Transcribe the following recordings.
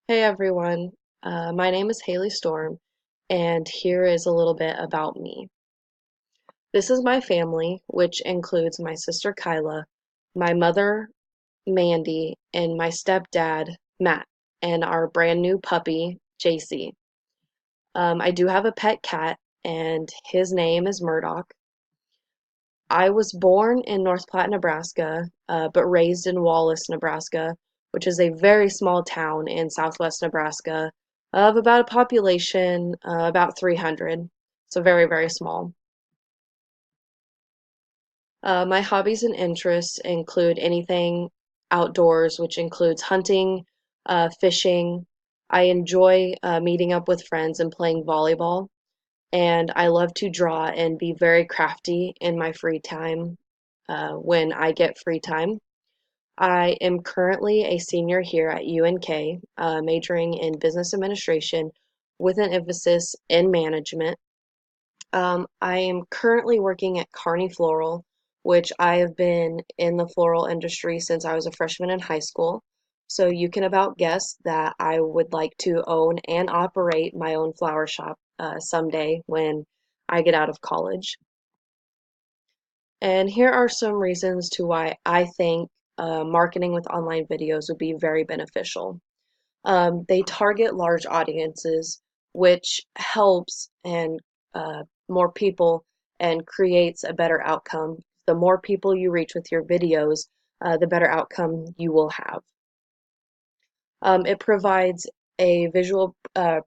Hey everyone, my name is Haley Storm, and here is a little bit about me. This is my family, which includes my sister Kyla, my mother Mandy, and my stepdad Matt, and our brand new puppy JC. I do have a pet cat, and his name is Murdoch. I was born in North Platte, Nebraska, but raised in Wallace, Nebraska, which is a very small town in southwest Nebraska of about a population about 300. So very, very small. My hobbies and interests include anything outdoors, which includes hunting, fishing. I enjoy meeting up with friends and playing volleyball, and I love to draw and be very crafty in my free time when I get free time. I am currently a senior here at UNK, majoring in business administration with an emphasis in management. I am currently working at Kearney Floral, which I have been in the floral industry since I was a freshman in high school. So you can about guess that I would like to own and operate my own flower shop someday when I get out of college. And here are some reasons to why I think marketing with online videos would be very beneficial. They target large audiences, which helps and more people and creates a better outcome. The more people you reach with your videos, the better outcome you will have. It provides a visual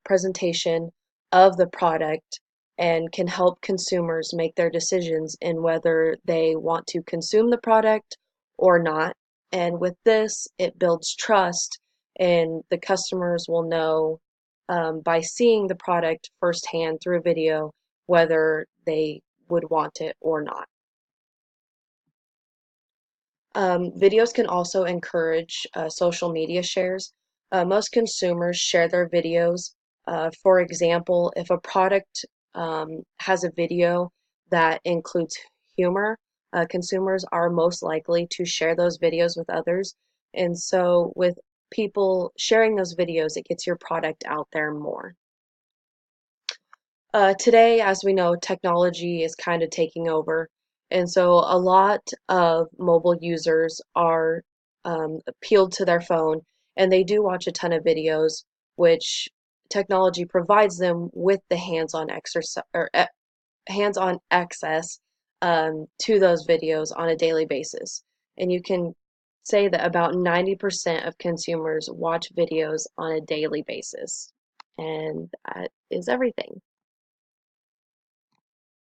presentation of the product and can help consumers make their decisions in whether they want to consume the product or not. And with this, it builds trust, and the customers will know by seeing the product firsthand through a video whether they would want it or not. Videos can also encourage social media shares. Most consumers share their videos. For example, if a product has a video that includes humor, consumers are most likely to share those videos with others. And so, with people sharing those videos, it gets your product out there more. Today, as we know, technology is kind of taking over. And so a lot of mobile users are appealed to their phone and they do watch a ton of videos, which technology provides them with the hands-on exercise or hands-on access to those videos on a daily basis. And you can say that about 90% of consumers watch videos on a daily basis. And that is everything.